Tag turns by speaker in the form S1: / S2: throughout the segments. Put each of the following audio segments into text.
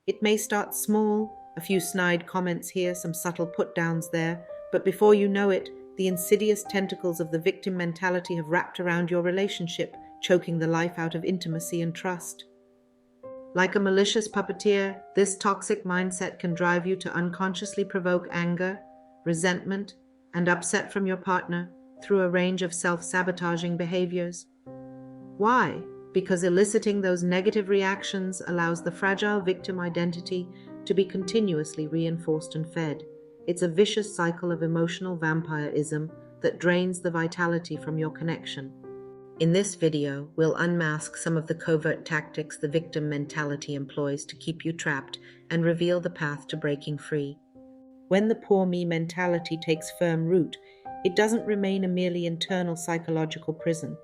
S1: It may start small, a few snide comments here, some subtle put-downs there, but before you know it, the insidious tentacles of the victim mentality have wrapped around your relationship, choking the life out of intimacy and trust. Like a malicious puppeteer, this toxic mindset can drive you to unconsciously provoke anger, resentment, and upset from your partner through a range of self-sabotaging behaviors. Why? Because eliciting those negative reactions allows the fragile victim identity to be continuously reinforced and fed. It's a vicious cycle of emotional vampire-ism that drains the vitality from your connection. In this video, we'll unmask some of the covert tactics the victim mentality employs to keep you trapped and reveal the path to breaking free. When the poor me mentality takes firm root, it doesn't remain a merely internal psychological prison.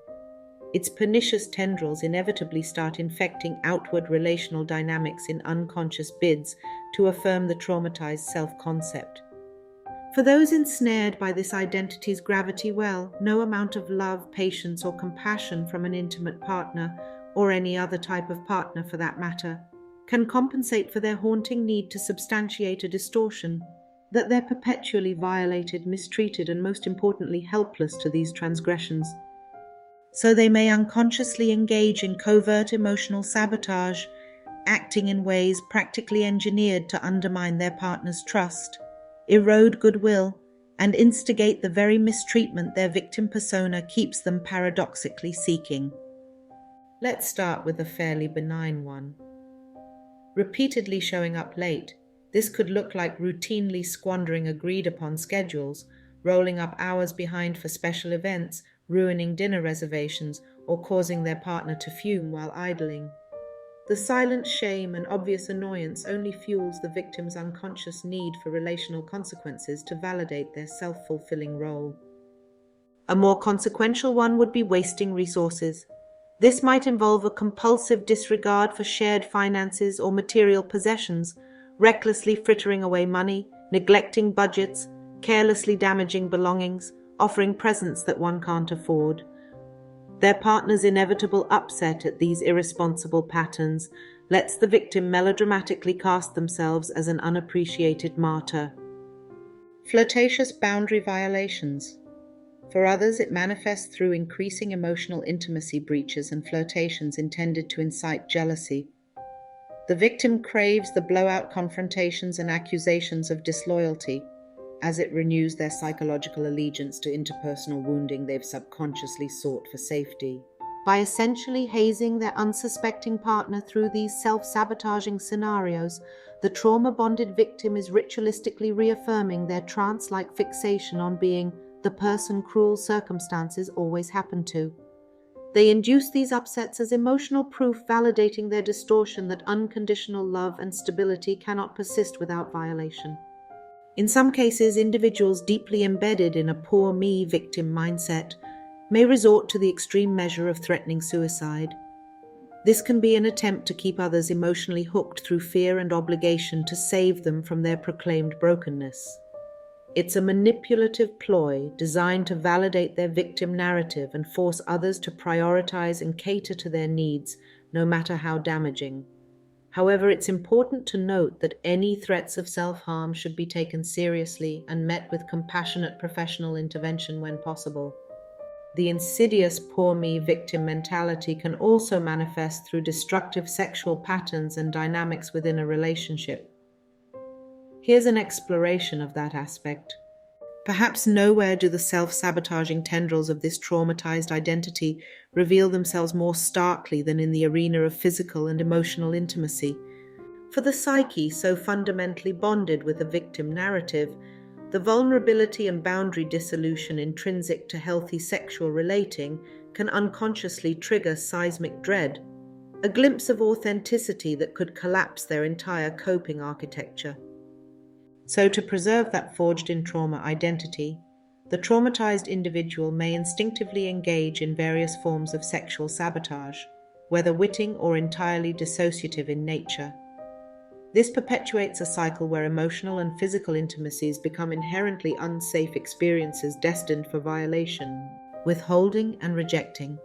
S1: Its pernicious tendrils inevitably start infecting outward relational dynamics in unconscious bids to affirm the traumatized self-concept. For those ensnared by this identity's gravity well, no amount of love, patience, or compassion from an intimate partner, or any other type of partner for that matter, can compensate for their haunting need to substantiate a distortion that they're perpetually violated, mistreated, and most importantly helpless to these transgressions. So they may unconsciously engage in covert emotional sabotage, acting in ways practically engineered to undermine their partner's trust, erode goodwill, and instigate the very mistreatment their victim persona keeps them paradoxically seeking. Let's start with a fairly benign one. Repeatedly showing up late, this could look like routinely squandering agreed-upon schedules, rolling up hours behind for special events, ruining dinner reservations, or causing their partner to fume while idling. The silent shame and obvious annoyance only fuels the victim's unconscious need for relational consequences to validate their self-fulfilling role. A more consequential one would be wasting resources. This might involve a compulsive disregard for shared finances or material possessions, recklessly frittering away money, neglecting budgets, carelessly damaging belongings, offering presents that one can't afford. Their partner's inevitable upset at these irresponsible patterns lets the victim melodramatically cast themselves as an unappreciated martyr. Flirtatious boundary violations. For others, it manifests through increasing emotional intimacy breaches and flirtations intended to incite jealousy. The victim craves the blowout confrontations and accusations of disloyalty, as it renews their psychological allegiance to interpersonal wounding they've subconsciously sought for safety. By essentially hazing their unsuspecting partner through these self-sabotaging scenarios, the trauma-bonded victim is ritualistically reaffirming their trance-like fixation on being the person cruel circumstances always happen to. They induce these upsets as emotional proof validating their distortion that unconditional love and stability cannot persist without violation. In some cases, individuals deeply embedded in a poor me victim mindset may resort to the extreme measure of threatening suicide. This can be an attempt to keep others emotionally hooked through fear and obligation to save them from their proclaimed brokenness. It's a manipulative ploy designed to validate their victim narrative and force others to prioritize and cater to their needs, no matter how damaging. However, it's important to note that any threats of self-harm should be taken seriously and met with compassionate professional intervention when possible. The insidious poor me victim mentality can also manifest through destructive sexual patterns and dynamics within a relationship. Here's an exploration of that aspect. Perhaps nowhere do the self-sabotaging tendrils of this traumatized identity reveal themselves more starkly than in the arena of physical and emotional intimacy. For the psyche, so fundamentally bonded with the victim narrative, the vulnerability and boundary dissolution intrinsic to healthy sexual relating can unconsciously trigger seismic dread, a glimpse of authenticity that could collapse their entire coping architecture. So to preserve that forged-in trauma identity, the traumatized individual may instinctively engage in various forms of sexual sabotage, whether witting or entirely dissociative in nature. This perpetuates a cycle where emotional and physical intimacies become inherently unsafe experiences destined for violation, withholding and rejecting.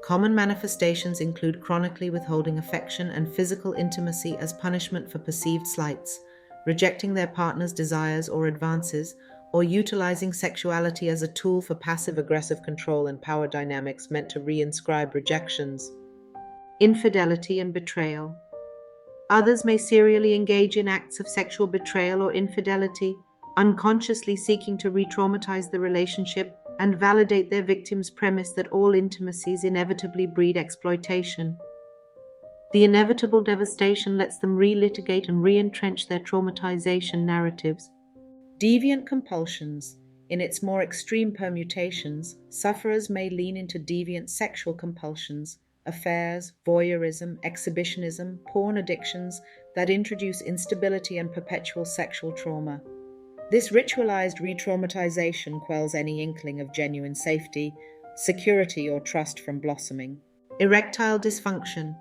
S1: Common manifestations include chronically withholding affection and physical intimacy as punishment for perceived slights, rejecting their partner's desires or advances, or utilizing sexuality as a tool for passive-aggressive control and power dynamics meant to reinscribe rejections. Infidelity and betrayal. Others may serially engage in acts of sexual betrayal or infidelity, unconsciously seeking to re-traumatize the relationship and validate their victim's premise that all intimacies inevitably breed exploitation. The inevitable devastation lets them relitigate and re-entrench their traumatization narratives. Deviant compulsions. In its more extreme permutations, sufferers may lean into deviant sexual compulsions, affairs, voyeurism, exhibitionism, porn addictions that introduce instability and perpetual sexual trauma. This ritualized re-traumatization quells any inkling of genuine safety, security, or trust from blossoming. Erectile dysfunction.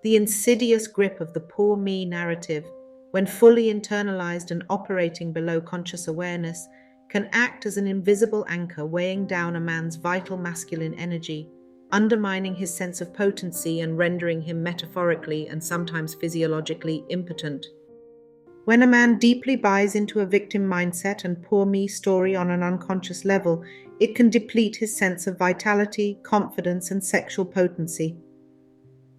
S1: The insidious grip of the poor me narrative, when fully internalized and operating below conscious awareness, can act as an invisible anchor weighing down a man's vital masculine energy, undermining his sense of potency and rendering him metaphorically and sometimes physiologically impotent. When a man deeply buys into a victim mindset and poor me story on an unconscious level, it can deplete his sense of vitality, confidence, and sexual potency.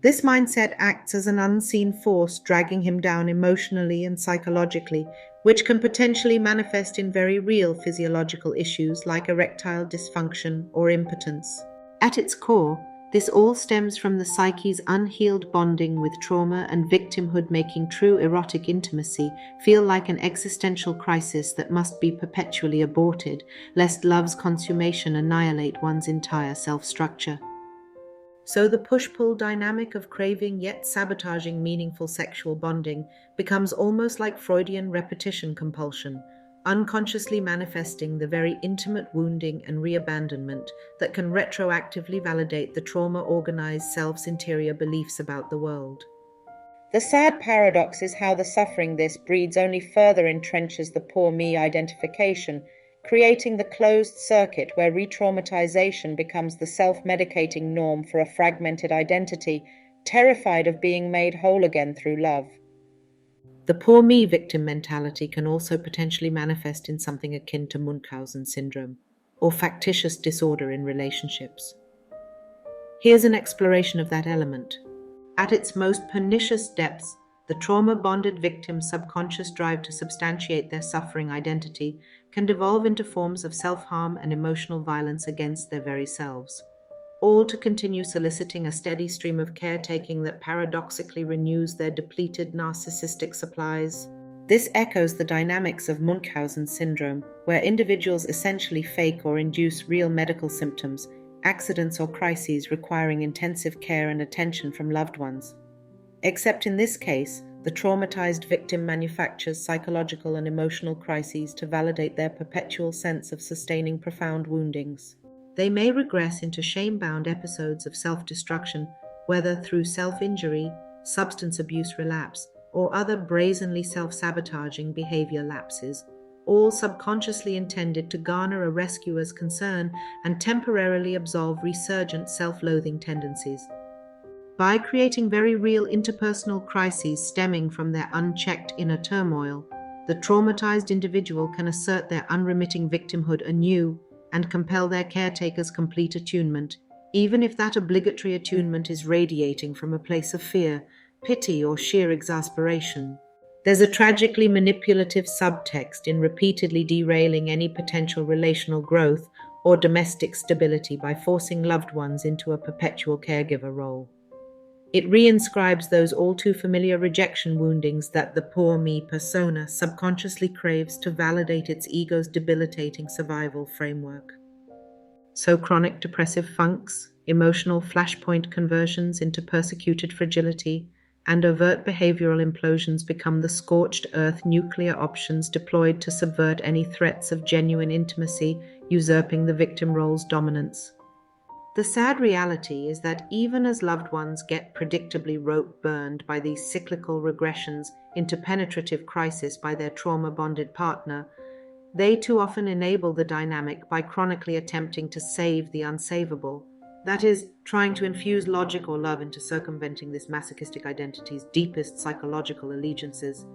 S1: This mindset acts as an unseen force dragging him down emotionally and psychologically, which can potentially manifest in very real physiological issues like erectile dysfunction or impotence. At its core, this all stems from the psyche's unhealed bonding with trauma and victimhood, making true erotic intimacy feel like an existential crisis that must be perpetually aborted, lest love's consummation annihilate one's entire self-structure. So the push-pull dynamic of craving yet sabotaging meaningful sexual bonding becomes almost like Freudian repetition compulsion, unconsciously manifesting the very intimate wounding and reabandonment that can retroactively validate the trauma-organized self's interior beliefs about the world. The sad paradox is how the suffering this breeds only further entrenches the poor me identification, creating the closed circuit where re-traumatization becomes the self-medicating norm for a fragmented identity, terrified of being made whole again through love. The poor me victim mentality can also potentially manifest in something akin to Munchausen syndrome, or factitious disorder in relationships. Here's an exploration of that element. At its most pernicious depths, the trauma-bonded victim's subconscious drive to substantiate their suffering identity can devolve into forms of self-harm and emotional violence against their very selves, all to continue soliciting a steady stream of caretaking that paradoxically renews their depleted narcissistic supplies. This echoes the dynamics of Munchausen syndrome, where individuals essentially fake or induce real medical symptoms, accidents or crises requiring intensive care and attention from loved ones. Except in this case, the traumatized victim manufactures psychological and emotional crises to validate their perpetual sense of sustaining profound woundings. They may regress into shame-bound episodes of self-destruction, whether through self-injury, substance abuse relapse, or other brazenly self-sabotaging behavior lapses, all subconsciously intended to garner a rescuer's concern and temporarily absolve resurgent self-loathing tendencies. By creating very real interpersonal crises stemming from their unchecked inner turmoil, the traumatized individual can assert their unremitting victimhood anew and compel their caretaker's complete attunement, even if that obligatory attunement is radiating from a place of fear, pity, or sheer exasperation. There's a tragically manipulative subtext in repeatedly derailing any potential relational growth or domestic stability by forcing loved ones into a perpetual caregiver role. It reinscribes those all-too-familiar rejection woundings that the poor me persona subconsciously craves to validate its ego's debilitating survival framework. So chronic depressive funks, emotional flashpoint conversions into persecuted fragility, and overt behavioral implosions become the scorched earth nuclear options deployed to subvert any threats of genuine intimacy, usurping the victim role's dominance. The sad reality is that even as loved ones get predictably rope-burned by these cyclical regressions into penetrative crisis by their trauma-bonded partner, they too often enable the dynamic by chronically attempting to save the unsavable, That is, trying to infuse logic or love into circumventing this masochistic identity's deepest psychological allegiances.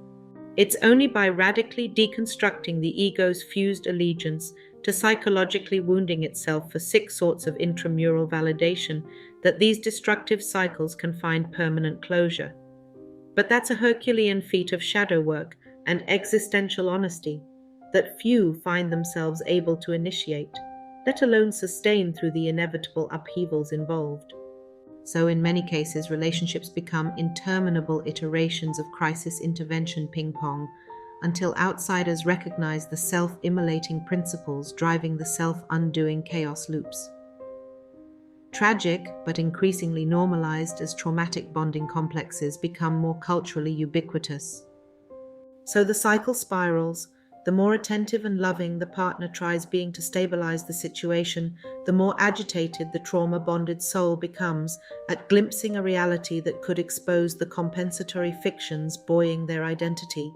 S1: It's only by radically deconstructing the ego's fused allegiance to psychologically wounding itself for 6 sorts of intramural validation that these destructive cycles can find permanent closure. But that's a Herculean feat of shadow work and existential honesty that few find themselves able to initiate, let alone sustain through the inevitable upheavals involved. So in many cases, relationships become interminable iterations of crisis intervention ping-pong until outsiders recognize the self-immolating principles driving the self-undoing chaos loops. Tragic, but increasingly normalized as traumatic bonding complexes become more culturally ubiquitous. So the cycle spirals. The more attentive and loving the partner tries being to stabilize the situation, the more agitated the trauma-bonded soul becomes at glimpsing a reality that could expose the compensatory fictions buoying their identity.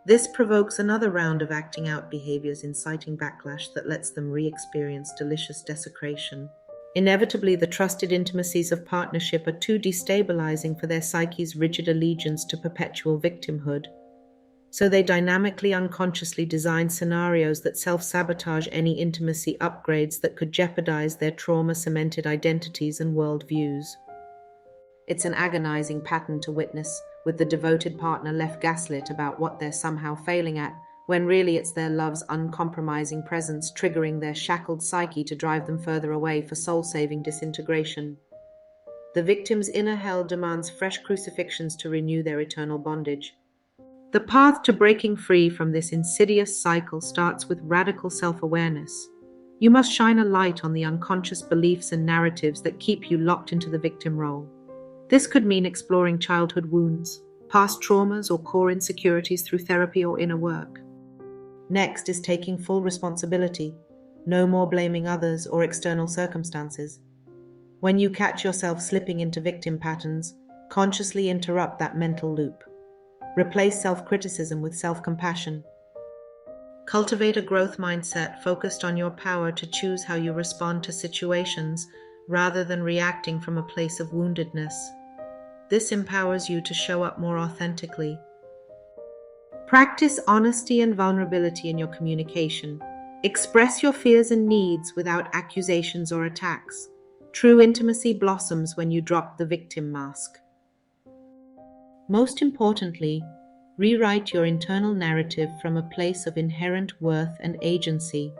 S1: This provokes another round of acting out behaviors, inciting backlash that lets them re-experience delicious desecration. Inevitably, the trusted intimacies of partnership are too destabilizing for their psyche's rigid allegiance to perpetual victimhood. So they dynamically, unconsciously design scenarios that self-sabotage any intimacy upgrades that could jeopardize their trauma-cemented identities and worldviews. It's an agonizing pattern to witness, with the devoted partner left gaslit about what they're somehow failing at, when really it's their love's uncompromising presence triggering their shackled psyche to drive them further away for soul-saving disintegration. The victim's inner hell demands fresh crucifixions to renew their eternal bondage. The path to breaking free from this insidious cycle starts with radical self-awareness. You must shine a light on the unconscious beliefs and narratives that keep you locked into the victim role. This could mean exploring childhood wounds, past traumas, or core insecurities through therapy or inner work. Next is taking full responsibility. No more blaming others or external circumstances. When you catch yourself slipping into victim patterns, consciously interrupt that mental loop. Replace self-criticism with self-compassion. Cultivate a growth mindset focused on your power to choose how you respond to situations rather than reacting from a place of woundedness. This empowers you to show up more authentically. Practice honesty and vulnerability in your communication. Express your fears and needs without accusations or attacks. True intimacy blossoms when you drop the victim mask. Most importantly, rewrite your internal narrative from a place of inherent worth and agency.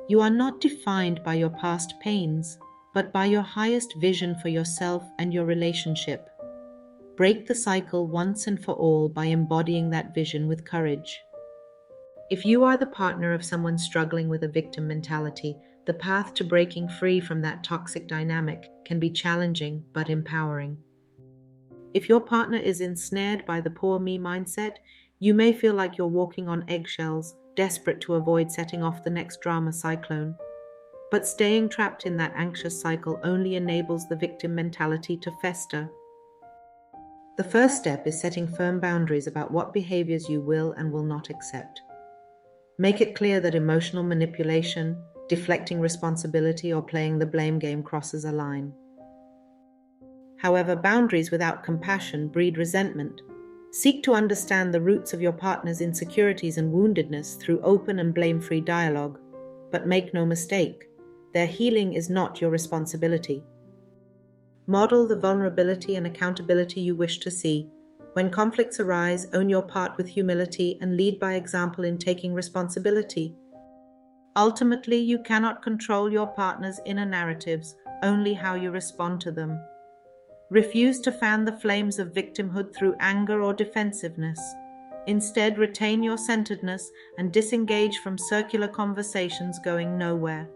S1: You are not defined by your past pains, but by your highest vision for yourself and your relationship. Break the cycle once and for all by embodying that vision with courage. If you are the partner of someone struggling with a victim mentality, the path to breaking free from that toxic dynamic can be challenging but empowering. If your partner is ensnared by the poor me mindset, you may feel like you're walking on eggshells, desperate to avoid setting off the next drama cyclone. But staying trapped in that anxious cycle only enables the victim mentality to fester. The first step is setting firm boundaries about what behaviors you will and will not accept. Make it clear that emotional manipulation, deflecting responsibility, or playing the blame game crosses a line. However, boundaries without compassion breed resentment. Seek to understand the roots of your partner's insecurities and woundedness through open and blame-free dialogue. But make no mistake, their healing is not your responsibility. Model the vulnerability and accountability you wish to see. When conflicts arise, own your part with humility and lead by example in taking responsibility. Ultimately, you cannot control your partner's inner narratives, only how you respond to them. Refuse to fan the flames of victimhood through anger or defensiveness. Instead, retain your centeredness and disengage from circular conversations going nowhere.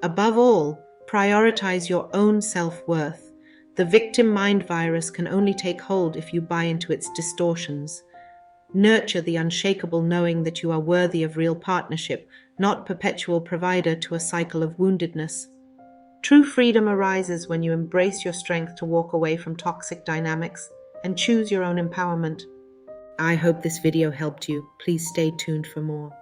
S1: Above all, prioritize your own self-worth. The victim mind virus can only take hold if you buy into its distortions. Nurture the unshakable knowing that you are worthy of real partnership, not perpetual provider to a cycle of woundedness. True freedom arises when you embrace your strength to walk away from toxic dynamics and choose your own empowerment. I hope this video helped you. Please stay tuned for more.